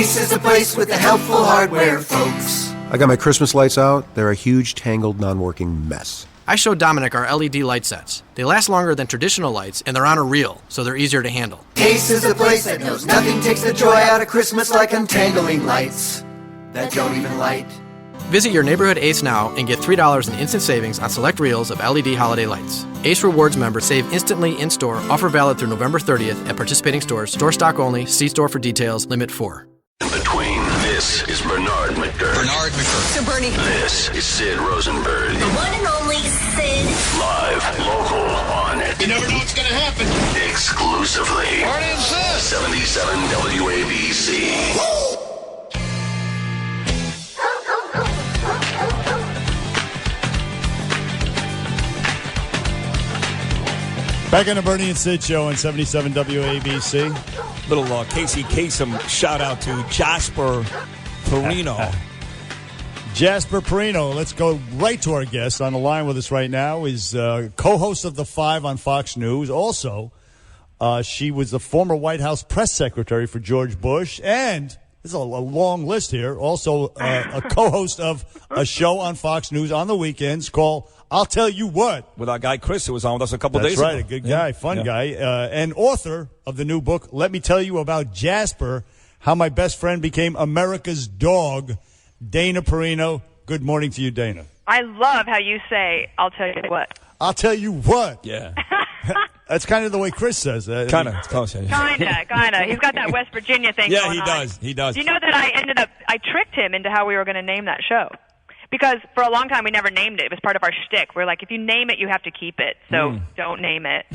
Ace is a place with the helpful hardware, folks. I got my Christmas lights out. They're a huge, tangled, non-working mess. I showed Dominic our LED light sets. They last longer than traditional lights, and they're on a reel, so they're easier to handle. Ace is a place that knows nothing takes the joy out of Christmas like untangling lights that don't even light. Visit your neighborhood Ace now and get $3 in instant savings on select reels of LED holiday lights. Ace Rewards members save instantly in-store. Offer valid through November 30th at participating stores. Store stock only. See store for details. Limit 4. In between, this is Bernard McGurk. Bernard McGurk. So Bernie. This is Sid Rosenberg. The one and only Sid. Live, local, on it. You never know what's going to happen. Exclusively. What is this? 77 WABC. Back on the Bernie and Sid show on 77 WABC. Little Casey Kasem shout out to Jasper Perino. Jasper Perino, let's go right to our guest. On the line with us right now is co-host of The Five on Fox News. Also, she was the former White House press secretary for George Bush. And there's a long list here. Also, a co-host of a show on Fox News on the weekends called I'll Tell You What. With our guy Chris, who was on with us a couple days ago. That's right, a good guy, fun guy. And author of the new book, Let Me Tell You About Jasper, How My Best Friend Became America's Dog. Dana Perino. Good morning to you, Dana. I love how you say, I'll tell you what. I'll tell you what. Yeah. That's kind of the way Chris says that. Kind of. Close. Kinda. He's got that West Virginia thing going on. Yeah, he does. You know that I tricked him into how we were going to name that show. Because for a long time we never named it. It was part of our shtick. We're like, if you name it, you have to keep it. So don't name it.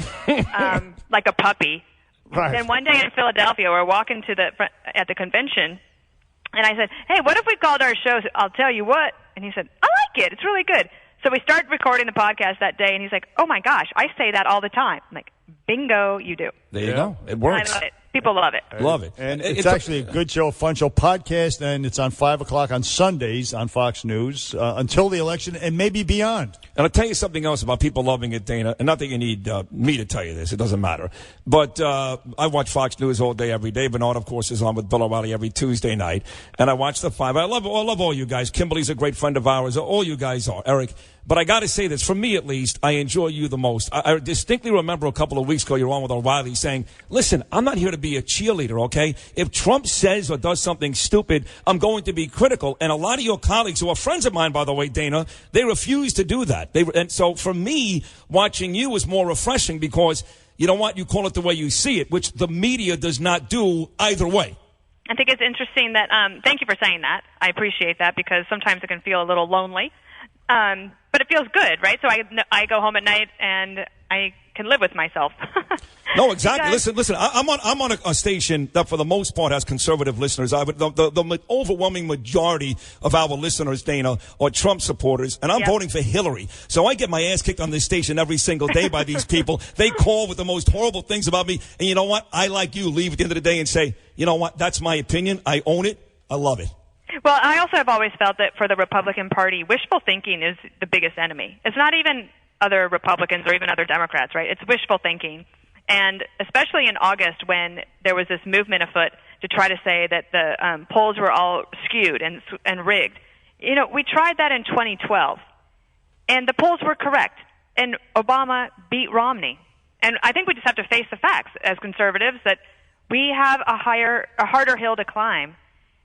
Like a puppy. Right. Then one day in Philadelphia, we're walking at the convention, and I said, hey, what if we called our show I'll Tell You What? And he said, I like it. It's really good. So we started recording the podcast that day, and he's like, oh, my gosh, I say that all the time. I'm like, bingo, you do. There you go. It works. I love it. People love it. Love it. And it's actually a good show, a fun show, podcast, and it's on 5 o'clock on Sundays on Fox News until the election and maybe beyond. And I'll tell you something else about people loving it, Dana. And not that you need me to tell you this. It doesn't matter. But I watch Fox News all day, every day. Bernard, of course, is on with Bill O'Reilly every Tuesday night. And I watch the 5. I love all you guys. Kimberly's a great friend of ours. All you guys are. Eric. But I got to say this, for me at least, I enjoy you the most. I distinctly remember a couple of weeks ago you were on with O'Reilly saying, listen, I'm not here to be a cheerleader, okay? If Trump says or does something stupid, I'm going to be critical. And a lot of your colleagues, who are friends of mine, by the way, Dana, they refuse to do that. And so for me, watching you was more refreshing because, you know what, you call it the way you see it, which the media does not do either way. I think it's interesting that, thank you for saying that. I appreciate that because sometimes it can feel a little lonely. But it feels good, right? So I go home at night and I can live with myself. No, exactly. Listen. I'm on a station that, for the most part, has conservative listeners. The overwhelming majority of our listeners, Dana, are Trump supporters, and I'm voting for Hillary. So I get my ass kicked on this station every single day by these people. They call with the most horrible things about me, and you know what? I, like you, leave at the end of the day and say, you know what? That's my opinion. I own it. I love it. Well, I also have always felt that for the Republican Party, wishful thinking is the biggest enemy. It's not even other Republicans or even other Democrats, right? It's wishful thinking. And especially in August when there was this movement afoot to try to say that the polls were all skewed and rigged. You know, we tried that in 2012, and the polls were correct, and Obama beat Romney. And I think we just have to face the facts as conservatives that we have a harder hill to climb.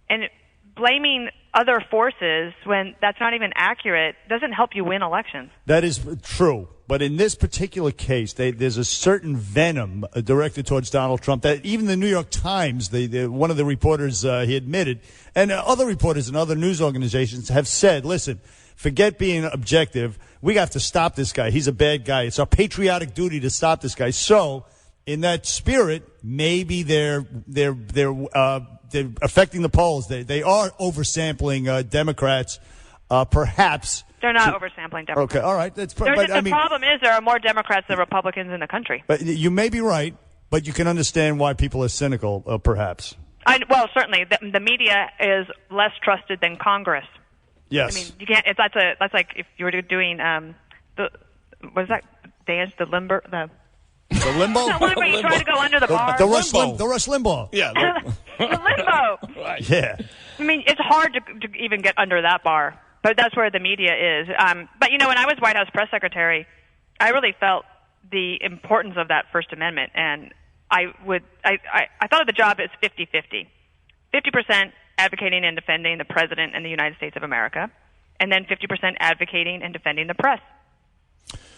And blaming other forces when that's not even accurate doesn't help you win elections. That is true. But in this particular case, there's a certain venom directed towards Donald Trump that even the New York Times, one of the reporters, he admitted, and other reporters and other news organizations have said, listen, forget being objective. We have to stop this guy. He's a bad guy. It's our patriotic duty to stop this guy. So in that spirit, maybe they're affecting the polls. They are oversampling Democrats, perhaps. They're not oversampling Democrats. Okay, all right. The problem is there are more Democrats than Republicans in the country. But you may be right, but you can understand why people are cynical, perhaps. Well, certainly the media is less trusted than Congress. Yes. I mean, you can't. That's like if you were doing what is that dance? The limbo. The limbo? The one where you try to go under the bar. The Rush Limbaugh. Yeah. limbo. Yeah. I mean, it's hard to even get under that bar, but that's where the media is. But, when I was White House press secretary, I really felt the importance of that First Amendment, and I thought of the job as 50-50. 50% advocating and defending the President and the United States of America, and then 50% advocating and defending the press.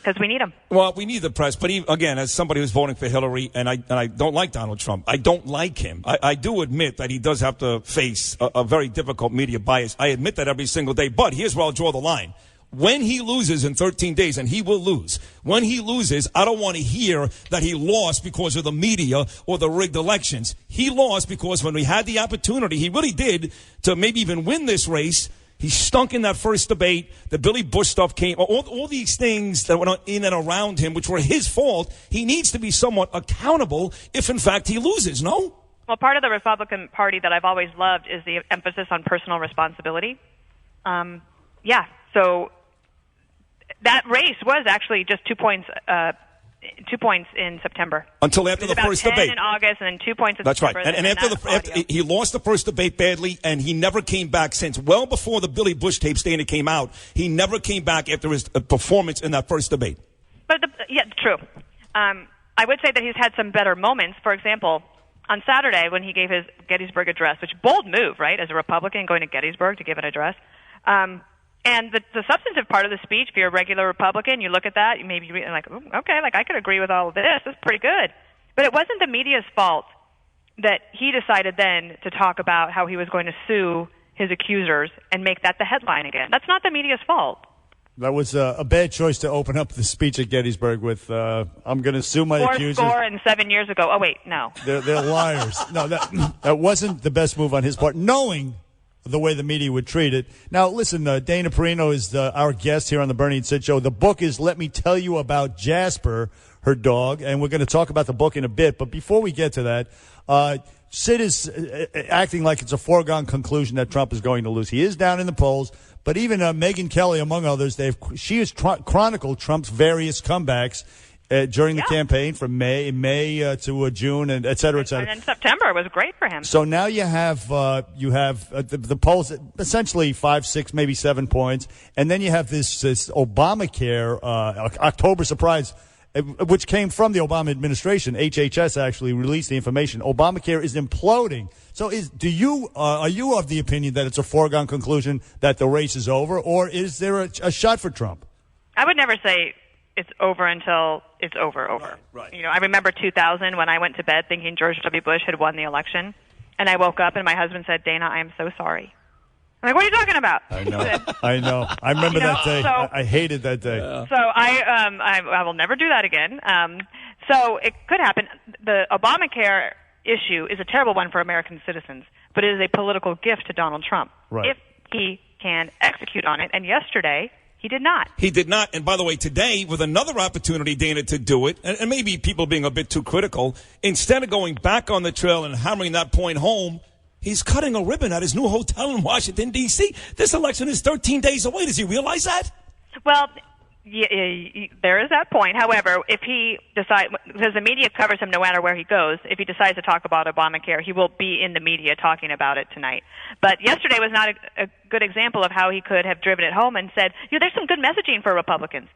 Because we need them. Well, we need the press, but again, as somebody who's voting for Hillary, and I don't like Donald Trump, I don't like him. I do admit that he does have to face a very difficult media bias. I admit that every single day, but here's where I'll draw the line. When he loses in 13 days, and he will lose, when he loses, I don't want to hear that he lost because of the media or the rigged elections. He lost because when we had the opportunity, he really did, to maybe even win this race. He stunk in that first debate. The Billy Bush stuff came. All these things that went on in and around him, which were his fault. He needs to be somewhat accountable if, in fact, he loses, no? Well, part of the Republican Party that I've always loved is the emphasis on personal responsibility. So that race was actually just 2 points. 2 points in September. Until after the first debate. 10 in August and then 2 points in That's September. right. And after he lost the first debate badly, and he never came back since. Well before the Billy Bush tape Dana came out, he never came back after his performance in that first debate. But true. I would say that he's had some better moments. For example, on Saturday when he gave his Gettysburg Address, which bold move, right, as a Republican going to Gettysburg to give an address. And the substantive part of the speech, if you're a regular Republican, you look at that, you maybe read like, okay, like I could agree with all of this. This is pretty good. But it wasn't the media's fault that he decided then to talk about how he was going to sue his accusers and make that the headline again. That's not the media's fault. That was a bad choice to open up the speech at Gettysburg with, I'm going to sue my accusers. 7 years ago. Oh, wait, no. They're liars. No, that wasn't the best move on his part, knowing the way the media would treat it. Now, listen, Dana Perino is our guest here on the Bernie and Sid Show. The book is Let Me Tell You About Jasper, her dog, and we're going to talk about the book in a bit. But before we get to that, Sid is acting like it's a foregone conclusion that Trump is going to lose. He is down in the polls, but even Megyn Kelly, among others, she has chronicled Trump's various comebacks during the campaign from May to June, and et cetera, et cetera. And then September was great for him. So now you have the polls essentially 5, 6, maybe 7 points, and then you have this Obamacare October surprise, which came from the Obama administration. HHS actually released the information. Obamacare is imploding. So are you of the opinion that it's a foregone conclusion that the race is over, or is there a shot for Trump? I would never say it's over until it's over. Right. I remember 2000 when I went to bed thinking George W. Bush had won the election, and I woke up and my husband said, "Dana, I am so sorry." I'm like, "What are you talking about?" I know. I remember that day. I hated that day. So I will never do that again. So it could happen. The Obamacare issue is a terrible one for American citizens, but it is a political gift to Donald Trump if he can execute on it. And yesterday, he did not. He did not. And by the way, today, with another opportunity, Dana, to do it, and maybe people being a bit too critical, instead of going back on the trail and hammering that point home, he's cutting a ribbon at his new hotel in Washington, D.C. This election is 13 days away. Does he realize that? Well, there is that point. However, if he decides, because the media covers him no matter where he goes, if he decides to talk about Obamacare, he will be in the media talking about it tonight. But yesterday was not a good example of how he could have driven it home and said, there's some good messaging for Republicans.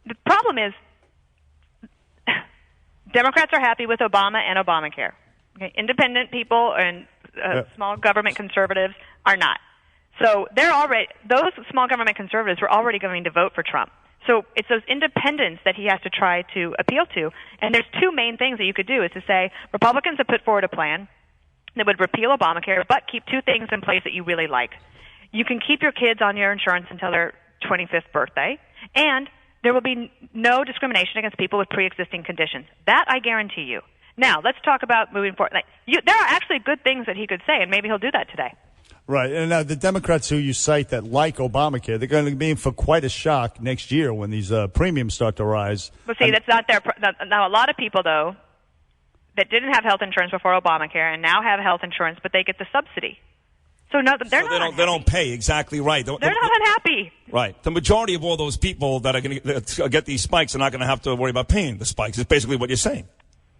The problem is Democrats are happy with Obama and Obamacare. Okay? Independent people and small government conservatives are not. So those small government conservatives were already going to vote for Trump. So it's those independents that he has to try to appeal to. And there's two main things that you could do is to say Republicans have put forward a plan that would repeal Obamacare but keep two things in place that you really like. You can keep your kids on your insurance until their 25th birthday, and there will be no discrimination against people with pre-existing conditions. That I guarantee you. Now, let's talk about moving forward. There are actually good things that he could say, and maybe he'll do that today. Right. And now the Democrats who you cite that like Obamacare, they're going to be in for quite a shock next year when these premiums start to rise. But see, that's not their now a lot of people, though, that didn't have health insurance before Obamacare and now have health insurance, but they get the subsidy. So no, they're not unhappy. They don't pay, exactly right. They're not unhappy. Right. The majority of all those people that are going to get these spikes are not going to have to worry about paying the spikes. It's basically what you're saying.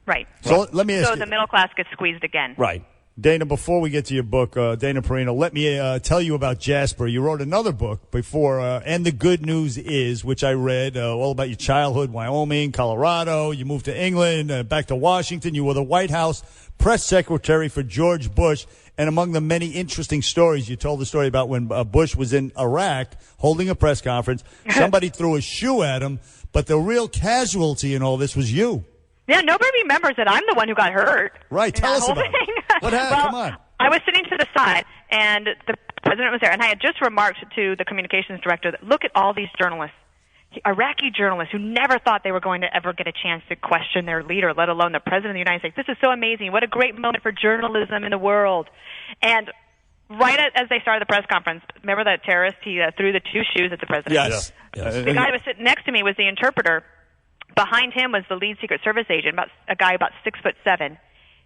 Right. So let me ask you. So the middle class gets squeezed again. Right. Dana, before we get to your book, Dana Perino, let me tell you about Jasper. You wrote another book before, And the Good News Is, which I read, all about your childhood, Wyoming, Colorado. You moved to England, back to Washington. You were the White House press secretary for George Bush. And among the many interesting stories, you told the story about when Bush was in Iraq holding a press conference. Somebody threw a shoe at him, but the real casualty in all this was you. Yeah, nobody remembers that I'm the one who got hurt. Right, tell us about it. What happened? Well, Come on. I was sitting to the side, and the president was there, and I had just remarked to the communications director that look at all these journalists, Iraqi journalists who never thought they were going to ever get a chance to question their leader, let alone the president of the United States. This is so amazing. What a great moment for journalism in the world. And right as they started the press conference, remember that terrorist? He threw the two shoes at the president. Yes. The guy who was sitting next to me was the interpreter. Behind him was the lead Secret Service agent, a guy about 6'7".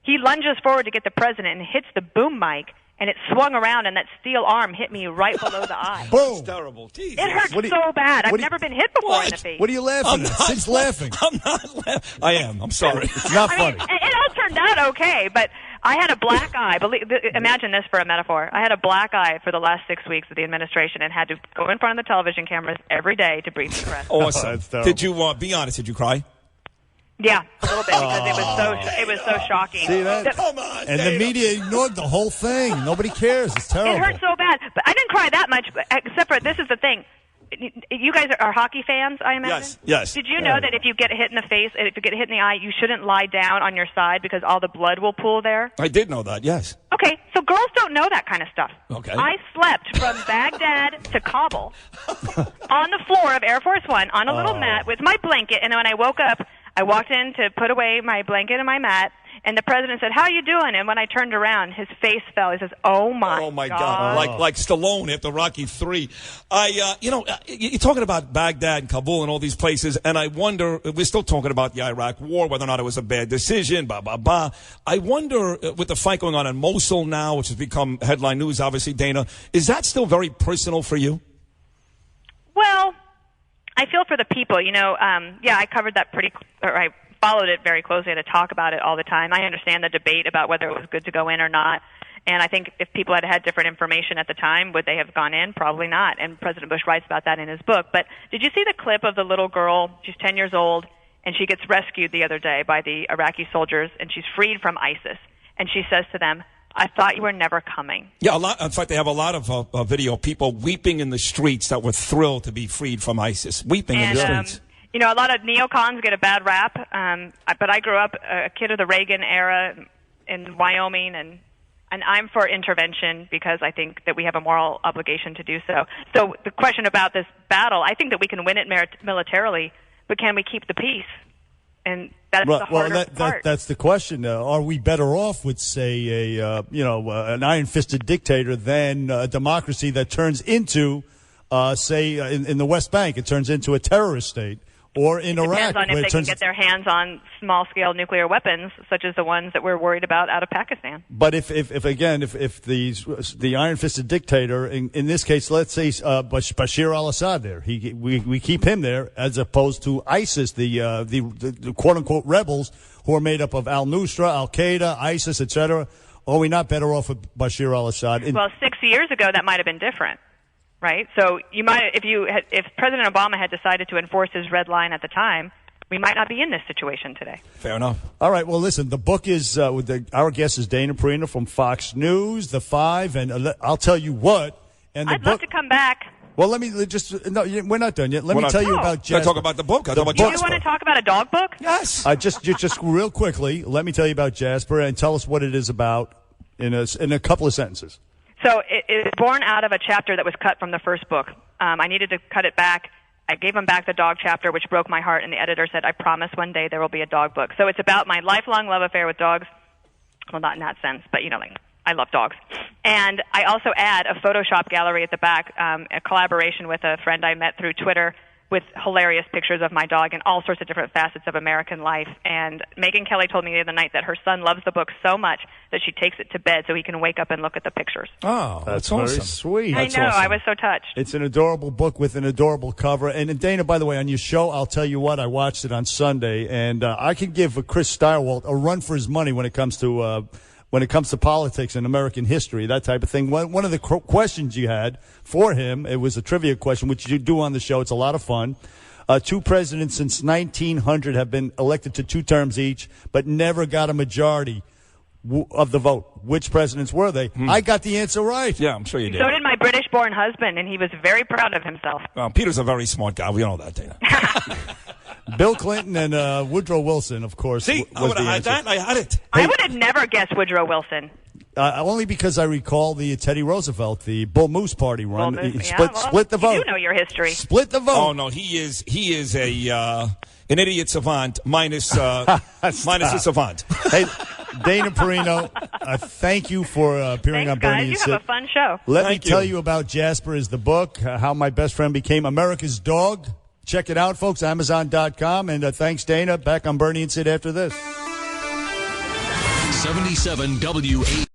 He lunges forward to get the president and hits the boom mic, and it swung around, and that steel arm hit me right below the eye. Boom! It's terrible. Jesus. It hurt so bad. I've never been hit before in the face. What are you laughing at? Sid's laughing. I'm not laughing. I am. I'm sorry. It's not funny. It all turned out okay, but I had a black eye. Imagine this for a metaphor. I had a black eye for the last 6 weeks of the administration and had to go in front of the television cameras every day to brief the press. Awesome. Oh, did you, be honest, did you cry? Yeah, a little bit because it was so shocking. See that? Come on, And the media ignored the whole thing. Nobody cares. It's terrible. It hurt so bad, but I didn't cry that much. Except for this is the thing. You guys are hockey fans, I imagine? Yes. Did you know that if you get hit in the face, if you get hit in the eye, you shouldn't lie down on your side because all the blood will pool there? I did know that, yes. Okay, so girls don't know that kind of stuff. Okay. I slept from Baghdad to Kabul on the floor of Air Force One on a little mat with my blanket, and then when I woke up, I walked in to put away my blanket and my mat, and the president said, "How you doing?" And when I turned around, his face fell. He says, "Oh my God!" Like Stallone after Rocky III. You're talking about Baghdad and Kabul and all these places, and I wonder. We're still talking about the Iraq War, whether or not it was a bad decision. I wonder, with the fight going on in Mosul now, which has become headline news, obviously, Dana, is that still very personal for you? Well, I feel for the people. I covered that I followed it very closely. I had to talk about it all the time. I understand the debate about whether it was good to go in or not. And I think if people had had different information at the time, would they have gone in? Probably not. And President Bush writes about that in his book. But did you see the clip of the little girl? She's 10 years old, and she gets rescued the other day by the Iraqi soldiers, and she's freed from ISIS. And she says to them, "I thought you were never coming." Yeah, in fact, they have a lot of video of people weeping in the streets that were thrilled to be freed from ISIS. Weeping in the streets. A lot of neocons get a bad rap, but I grew up a kid of the Reagan era in Wyoming, and I'm for intervention because I think that we have a moral obligation to do so. So the question about this battle, I think that we can win it militarily, but can we keep the peace? And that's the harder part. That's the question. Are we better off with, say, an iron-fisted dictator than a democracy that turns into, in the West Bank, it turns into a terrorist state? Or in Iraq, depends on if they can get their hands on small-scale nuclear weapons, such as the ones that we're worried about out of Pakistan. But if the iron-fisted dictator, in this case, let's say Bashir al-Assad, there, we keep him there as opposed to ISIS, the quote-unquote rebels who are made up of al-Nusra, al-Qaeda, ISIS, etc. Are we not better off with Bashir al-Assad? Well, 6 years ago, that might have been different. Right, so you might, if President Obama had decided to enforce his red line at the time, we might not be in this situation today. Fair enough. All right. Well, listen. The book is our guest is Dana Perino from Fox News, The Five, and I'll tell you what. And I'd love to come back. Well, let me no. We're not done yet. Let me tell you about Jasper. I talk about the book. Do you want to talk about a dog book? Yes. Just real quickly. Let me tell you about Jasper and tell us what it is about in a couple of sentences. So it is born out of a chapter that was cut from the first book. I needed to cut it back. I gave him back the dog chapter, which broke my heart, and the editor said, "I promise one day there will be a dog book." So it's about my lifelong love affair with dogs. Well, not in that sense, but, I love dogs. And I also add a Photoshop gallery at the back, a collaboration with a friend I met through Twitter, with hilarious pictures of my dog and all sorts of different facets of American life. And Megyn Kelly told me the other night that her son loves the book so much that she takes it to bed so he can wake up and look at the pictures. Oh, that's very awesome. Sweet. I know. Awesome. I was so touched. It's an adorable book with an adorable cover. And Dana, by the way, on your show, I'll tell you what, I watched it on Sunday, and I can give Chris Steyerwalt a run for his money when it comes to when it comes to politics and American history, that type of thing. One of the questions you had for him, it was a trivia question, which you do on the show. It's a lot of fun. 2 presidents since 1900 have been elected to 2 terms each, but never got a majority of the vote. Which presidents were they? I got the answer right. Yeah, I'm sure you did. So did my British-born husband, and he was very proud of himself. Peter's a very smart guy. We know that, Dana. Bill Clinton and Woodrow Wilson, of course. See, I would have had that. I had it. I would have never guessed Woodrow Wilson. Only because I recall the Teddy Roosevelt, the Bull Moose Party run. Bull Moose, Split the vote. You do know your history. Split the vote. Oh no, he is an idiot savant minus the savant. Hey, Dana Perino, thank you for appearing Thanks, on Bernie guys. and You Sid. have a fun show. Let me tell you about Jasper is the book, How My Best Friend Became America's Dog. Check it out, folks, Amazon.com. And thanks, Dana. Back on Bernie and Sid after this. 77 WA.